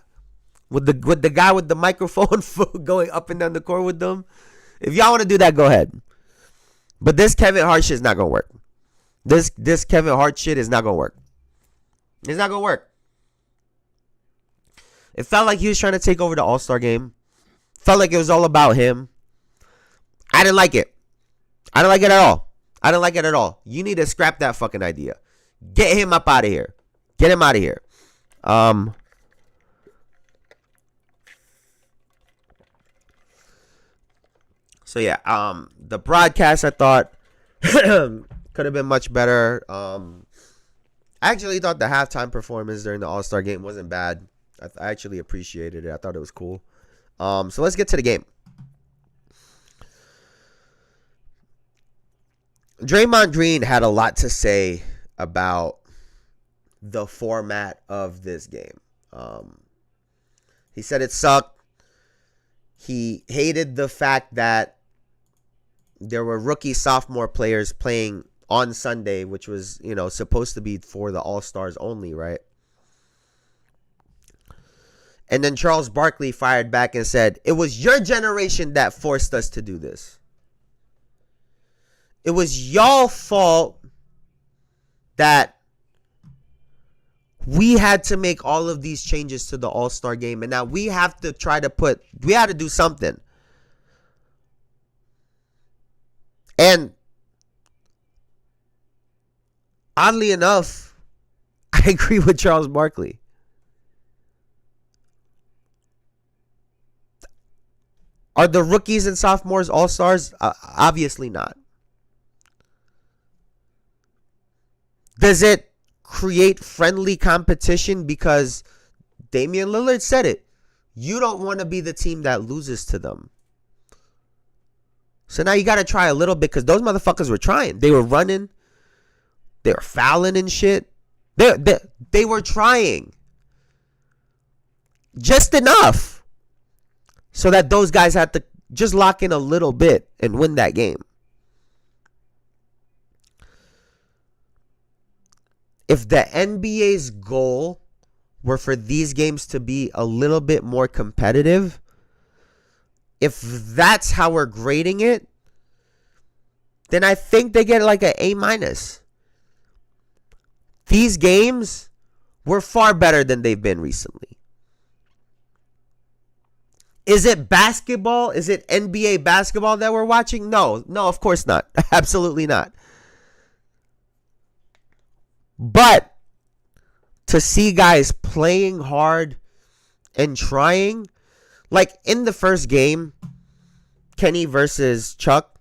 with the guy with the microphone going up and down the court with them. If y'all want to do that, go ahead. But this Kevin Hart shit is not gonna work. This Kevin Hart shit is not gonna work. It's not gonna work. It felt like he was trying to take over the All-Star game. Felt like it was all about him. I didn't like it. I didn't like it at all. I didn't like it at all. You need to scrap that fucking idea. Get him up out of here. Get him out of here. So yeah, the broadcast I thought could have been much better. I actually thought the halftime performance during the All-Star game wasn't bad. I actually appreciated it. I thought it was cool. So let's get to the game. Draymond Green had a lot to say about the format of this game. He said it sucked. He hated the fact that there were rookie sophomore players playing on Sunday, which was, supposed to be for the All-Stars only, right? And then Charles Barkley fired back and said, it was your generation that forced us to do this. It was y'all fault that we had to make all of these changes to the All-Star game. And now we have to we had to do something. And oddly enough, I agree with Charles Barkley. Are the rookies and sophomores all-stars? Obviously not. Does it create friendly competition? Because Damian Lillard said it. You don't want to be the team that loses to them. So now you got to try a little bit because those motherfuckers were trying. They were running. They were fouling and shit. They were trying. Just enough. So that those guys had to just lock in a little bit and win that game. If the NBA's goal were for these games to be a little bit more competitive, if that's how we're grading it, then I think they get like an A-. These games were far better than they've been recently. Is it basketball? Is it NBA basketball that we're watching? No, of course not. Absolutely not. But to see guys playing hard and trying, like in the first game, Kenny versus Chuck.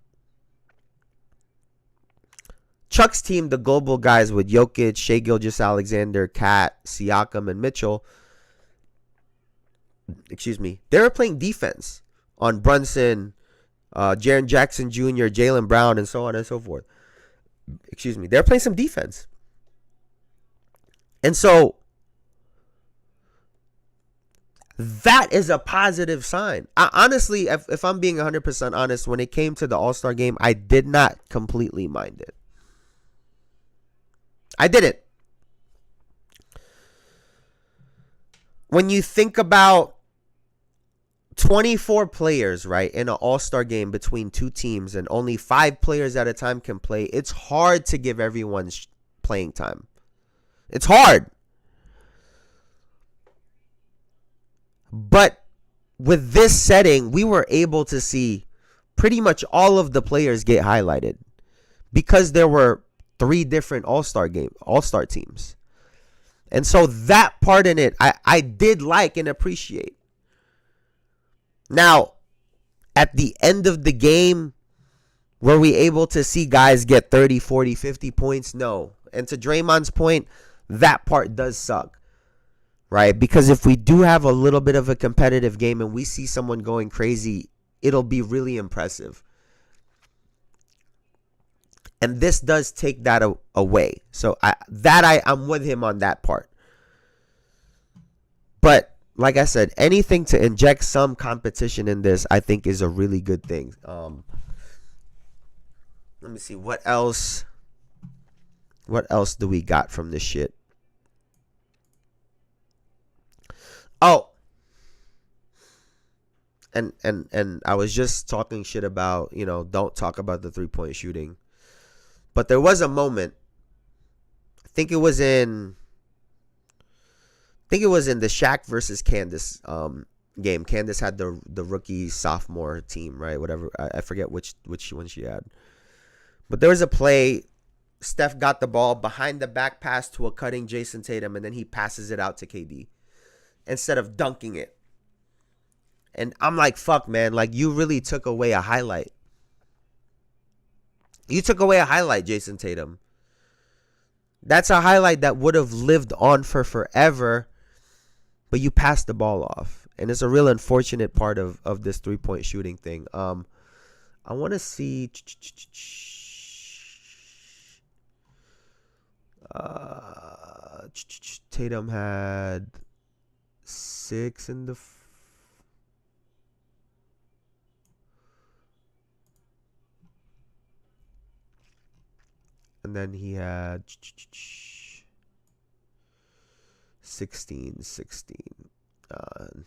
Chuck's team, the global guys with Jokic, Shai Gilgeous-Alexander, Kat, Siakam, and Mitchell, they were playing defense on Brunson, Jaren Jackson Jr., Jaylen Brown, and so on and so forth. They're playing some defense. And so that is a positive sign. Honestly, if I'm being 100% honest, when it came to the All-Star game, I did not completely mind it. I didn't. When you think about 24 players, right, in an all-star game between two teams and only 5 players at a time can play, it's hard to give everyone playing time. It's hard. But with this setting, we were able to see pretty much all of the players get highlighted because there were 3 different all-star teams. And so that part in it, I did like and appreciate. Now, at the end of the game, were we able to see guys get 30, 40, 50 points? No. And to Draymond's point, that part does suck, right? Because if we do have a little bit of a competitive game and we see someone going crazy, it'll be really impressive. And this does take that away. So I'm with him on that part. But like I said, anything to inject some competition in this, I think is a really good thing. Let me see. What else do we got from this shit? Oh. And I was just talking shit about, don't talk about the 3-point shooting. But there was a moment, I think it was in the Shaq versus Candace game. Candace had the rookie sophomore team, right? Whatever. I forget which one she had. But there was a play. Steph got the ball behind the back pass to a cutting Jason Tatum, and then he passes it out to KD instead of dunking it. And I'm like, fuck, man. Like, you really took away a highlight. You took away a highlight, Jason Tatum. That's a highlight that would have lived on for forever, but you passed the ball off. And it's a real unfortunate part of this 3-point shooting thing. I want to see... Tatum had 6 in the... And then he had 16.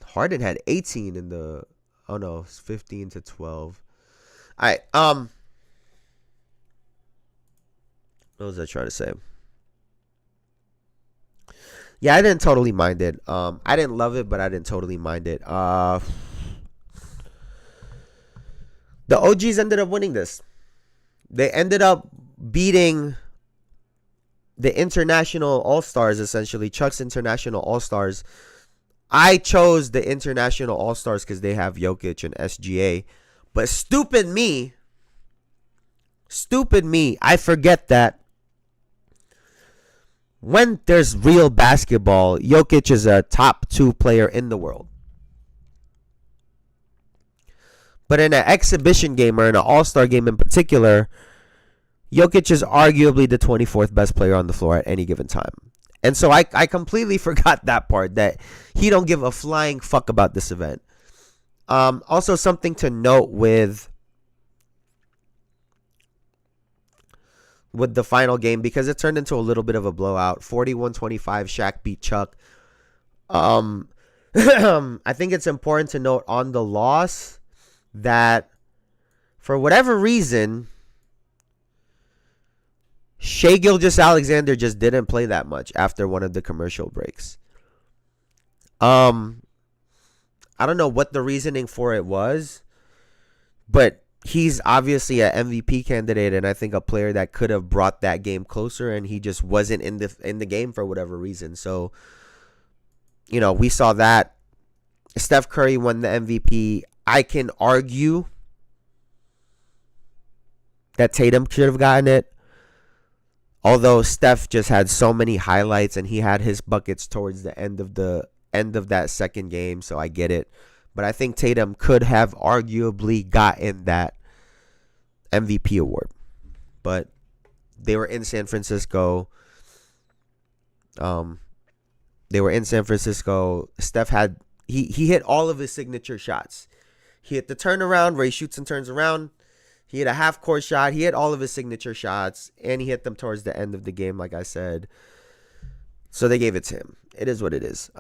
Harden had 18 in the... Oh, no. 15 to 12. All right. What was I trying to say? Yeah, I didn't totally mind it. I didn't love it, but I didn't totally mind it. The OGs ended up winning this. They ended up beating the international all-stars, essentially, Chuck's international all-stars. I chose the international all-stars because they have Jokic and SGA. But stupid me, I forget that when there's real basketball, Jokic is a top 2 player in the world. But in an exhibition game or in an all-star game in particular, Jokic is arguably the 24th best player on the floor at any given time. And so I completely forgot that part, that he don't give a flying fuck about this event. Also, something to note with the final game, because it turned into a little bit of a blowout. 41-25, Shaq beat Chuck. I think it's important to note on the loss that for whatever reason, Shai Gilgeous-Alexander just didn't play that much after one of the commercial breaks. I don't know what the reasoning for it was, but he's obviously an MVP candidate, and I think a player that could have brought that game closer, and he just wasn't in the game for whatever reason. So, you know, we saw that. Steph Curry won the MVP. I can argue that Tatum should have gotten it, although Steph just had so many highlights, and he had his buckets towards the end of that second game, so I get it. But I think Tatum could have arguably gotten that MVP award. But they were in San Francisco. Steph had he hit all of his signature shots. He hit the turnaround where he shoots and turns around. He hit a half-court shot. He hit all of his signature shots, and he hit them towards the end of the game, like I said. So they gave it to him. It is what it is.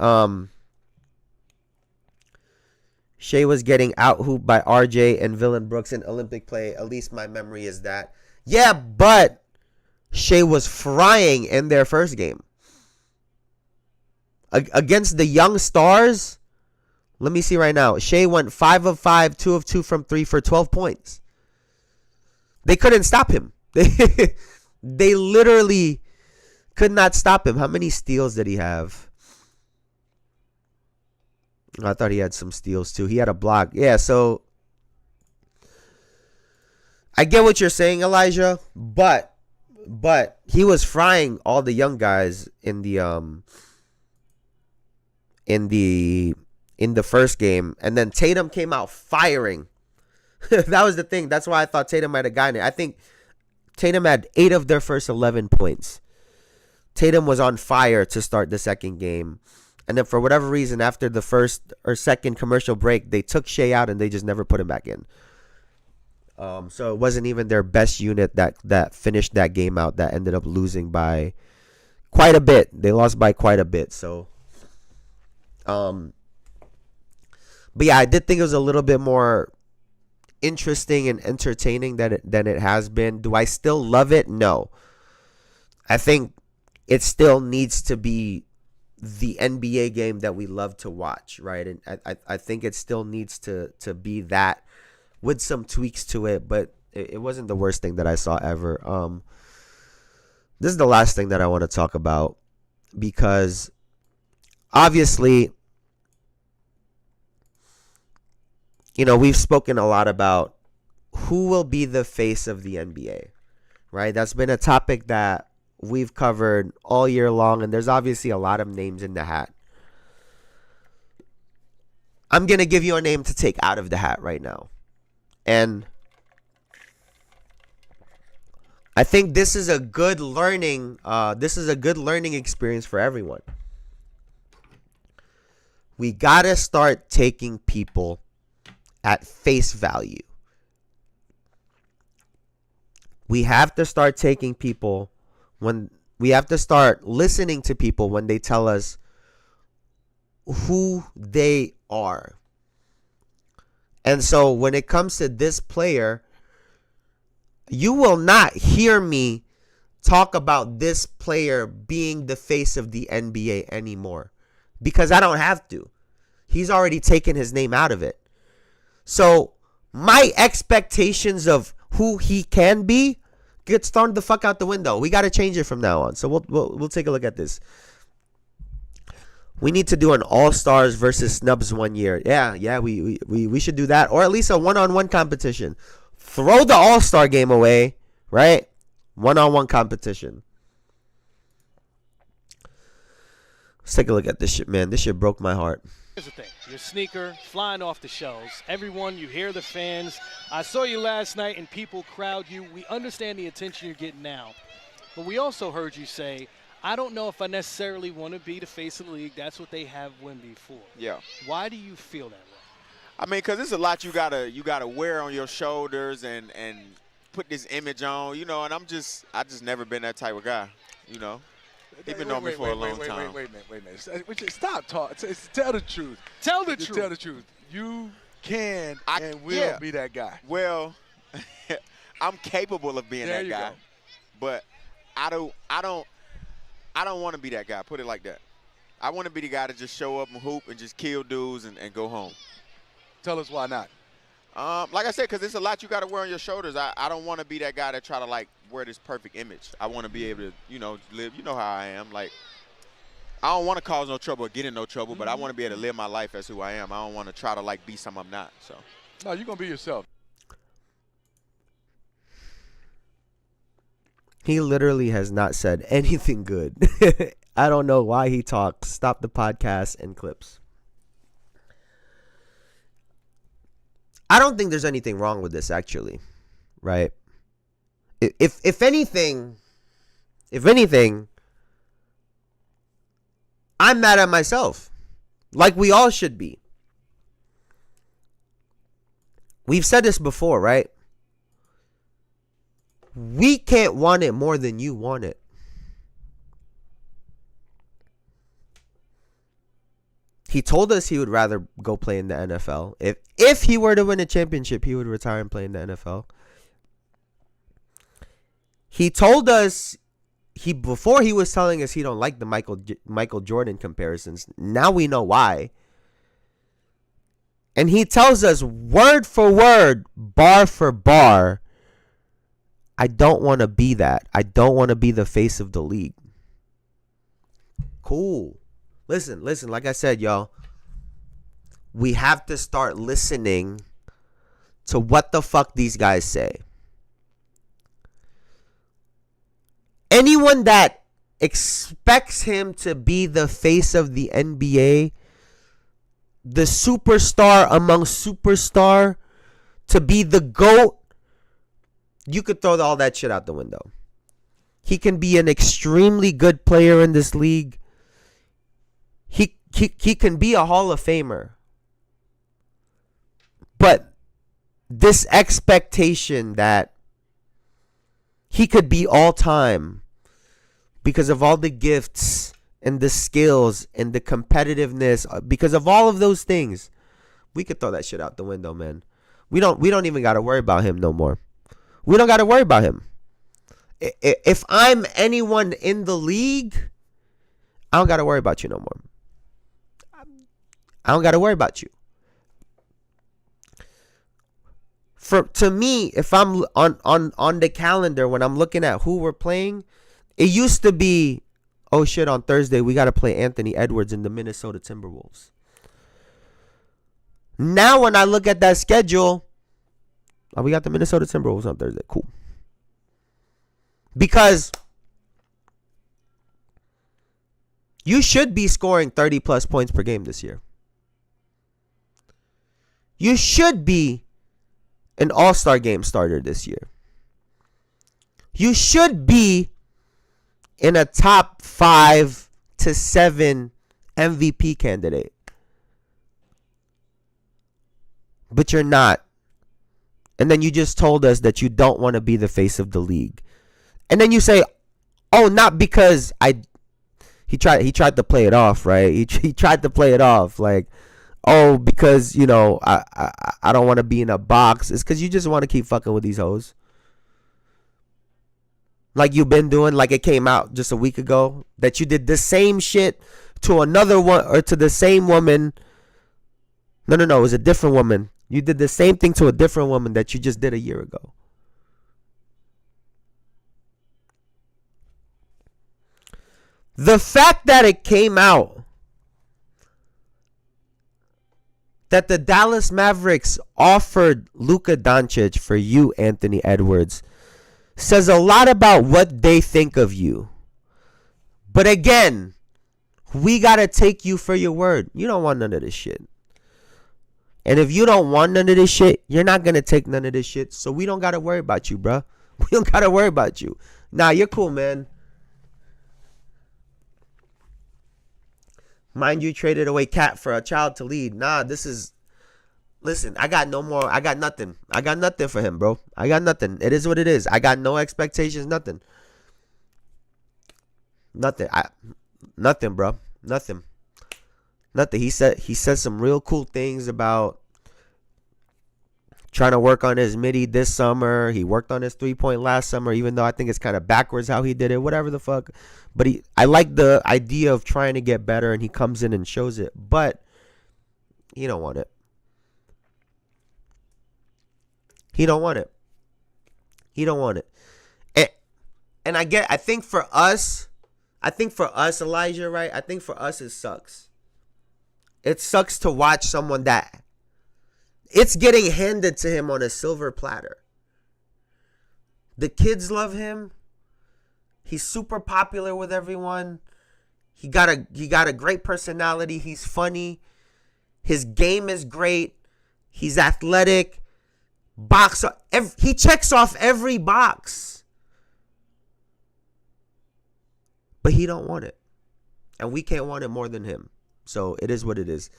Shai was getting out-hooped by RJ and Villain Brooks in Olympic play. At least my memory is that. Yeah, but Shai was frying in their first game. Against the young stars, let me see right now. Shai went 5 of 5, 2 of 2 from 3 for 12 points. They couldn't stop him. They literally could not stop him. How many steals did he have? I thought he had some steals too. He had a block. Yeah, so I get what you're saying, Elijah, but he was frying all the young guys in the first game, and then Tatum came out firing. That was the thing. That's why I thought Tatum might have gotten it. I think Tatum had 8 of their first 11 points. Tatum was on fire to start the second game. And then for whatever reason, after the first or second commercial break, they took Shai out and they just never put him back in. So it wasn't even their best unit that finished that game out, that ended up losing by quite a bit. They lost by quite a bit. So, but yeah, I did think it was a little bit more interesting and entertaining than it has been. Do I still love it? No. I think it still needs to be the NBA game that we love to watch, right? And I think it still needs to be that with some tweaks to it, but it wasn't the worst thing that I saw ever. This is the last thing that I want to talk about, because obviously, you know, we've spoken a lot about who will be the face of the NBA, right? That's been a topic that we've covered all year long, and there's obviously a lot of names in the hat. I'm going to give you a name to take out of the hat right now. And I think this is a good learning experience for everyone. We got to start taking people at face value. We have to start taking people we have to start listening to people when they tell us who they are. And so when it comes to this player, you will not hear me talk about this player being the face of the NBA anymore, because I don't have to. He's already taken his name out of it. So my expectations of who he can be gets thrown the fuck out the window. We got to change it from now on. So we'll take a look at this. We need to do an all-stars versus snubs one year. Yeah, we should do that, or at least a one-on-one competition. Throw the all-star game away, right? One-on-one competition. Let's take a look at this shit, man. This shit broke my heart. Here's the thing. Your sneaker flying off the shelves. Everyone, you hear the fans. I saw you last night and people crowd you. We understand the attention you're getting now. But we also heard you say, I don't know if I necessarily want to be the face of the league. That's what they have been before. Yeah. Why do you feel that way? I mean, because there's a lot you gotta wear on your shoulders and put this image on, you know, and I just never been that type of guy, you know. He's been on me for a long time. Wait a minute. Stop talking. Tell the truth. Tell the truth. Tell the truth. You can and will be that guy. Well, I'm capable of being that guy, but I don't want to be that guy. Put it like that. I want to be the guy to just show up and hoop and just kill dudes and go home. Tell us why not. Like I said, because there's a lot you got to wear on your shoulders. I don't want to be that guy that try to, like, wear this perfect image. I want to be able to, you know, live. You know how I am. Like, I don't want to cause no trouble or get in no trouble, but I want to be able to live my life as who I am. I don't want to try to, like, be something I'm not. So. No, you're going to be yourself. He literally has not said anything good. I don't know why he talks. Stop the podcast and clips. I don't think there's anything wrong with this, actually, right? If anything, I'm mad at myself, like we all should be. We've said this before, right? We can't want it more than you want it. He told us he would rather go play in the NFL. If he were to win a championship, he would retire and play in the NFL. He told us before he was telling us he don't like the Michael Jordan comparisons. Now we know why. And he tells us word for word, bar for bar, I don't want to be that. I don't want to be the face of the league. Cool. Listen, like I said, y'all, we have to start listening to what the fuck these guys say. Anyone that expects him to be the face of the NBA, the superstar among superstar, to be the GOAT, you could throw all that shit out the window. He can be an extremely good player in this league. He can be a Hall of Famer. But this expectation that he could be all time because of all the gifts and the skills and the competitiveness, because of all of those things, we could throw that shit out the window, man. We don't even got to worry about him no more. We don't got to worry about him. If I'm anyone in the league, I don't got to worry about you no more. I don't got to worry about you. To me, if I'm on the calendar when I'm looking at who we're playing, it used to be, oh shit, on Thursday we got to play Anthony Edwards in the Minnesota Timberwolves. Now when I look at that schedule, oh, we got the Minnesota Timberwolves on Thursday. Cool. Because you should be scoring 30 plus points per game this year. You should be an all-star game starter this year. You should be in a top 5 to 7 MVP candidate. But you're not. And then you just told us that you don't want to be the face of the league. And then you say, oh, not because he tried to play it off, right? He tried to play it off like, oh, because, you know, I don't want to be in a box. It's because you just want to keep fucking with these hoes. Like you've been doing, like it came out just a week ago, that you did the same shit to another one, or to the same woman. No, it was a different woman. You did the same thing to a different woman that you just did a year ago. The fact that it came out that the Dallas Mavericks offered Luka Doncic for you, Anthony Edwards, says a lot about what they think of you. But again, we got to take you for your word. You don't want none of this shit. And if you don't want none of this shit, you're not going to take none of this shit. So we don't got to worry about you, bro. We don't got to worry about you. Nah, you're cool, man. Mind you, traded away Cat for a child to lead. Nah, this is... Listen, I got no more. I got nothing. I got nothing for him, bro. I got nothing. It is what it is. I got no expectations, nothing. Nothing. Nothing, bro. Nothing. Nothing. He said some real cool things about trying to work on his midi this summer. He worked on his 3-point last summer, even though I think it's kind of backwards how he did it. Whatever the fuck. But I like the idea of trying to get better, and he comes in and shows it. But he don't want it. He don't want it. He don't want it. And I think for us, Elijah, right? I think for us it sucks. It sucks to watch someone that it's getting handed to him on a silver platter. The kids love him. He's super popular with everyone. He got a great personality. He's funny. His game is great. He's athletic. He checks off every box. But he don't want it. And we can't want it more than him. So it is what it is.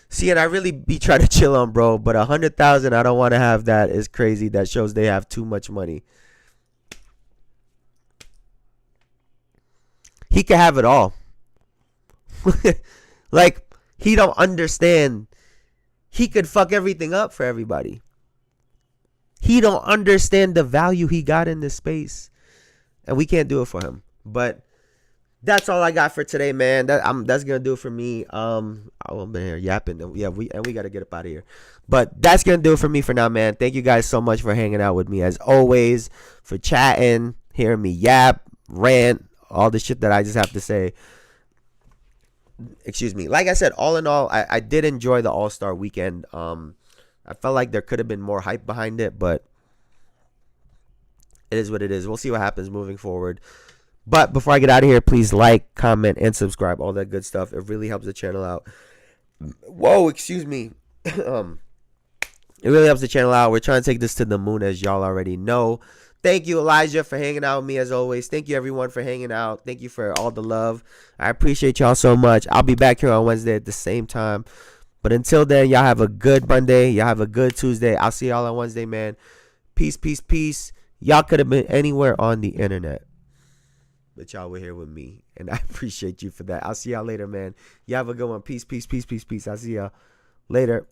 See, and I really be trying to chill on, bro. But 100,000, I don't want to have that. Is crazy. That shows they have too much money. He can have it all. Like, he don't understand. He could fuck everything up for everybody. He don't understand the value he got in this space. And we can't do it for him. But that's all I got for today, man. That's gonna do it for me. I've been here yapping. Yeah, we gotta get up out of here. But that's gonna do it for me for now, man. Thank you guys so much for hanging out with me as always, for chatting, hearing me yap, rant, all the shit that I just have to say. Excuse me. Like I said, all in all, I did enjoy the All-Star weekend. I felt like there could have been more hype behind it, but it is what it is. We'll see what happens moving forward. But before I get out of here, please like, comment, and subscribe. All that good stuff. It really helps the channel out. Whoa, excuse me. It really helps the channel out. We're trying to take this to the moon, as y'all already know. Thank you, Elijah, for hanging out with me as always. Thank you, everyone, for hanging out. Thank you for all the love. I appreciate y'all so much. I'll be back here on Wednesday at the same time. But until then, y'all have a good Monday. Y'all have a good Tuesday. I'll see y'all on Wednesday, man. Peace, peace, peace. Y'all could have been anywhere on the internet, but y'all were here with me, and I appreciate you for that. I'll see y'all later, man. Y'all have a good one. Peace, peace, peace, peace, peace. I'll see y'all later.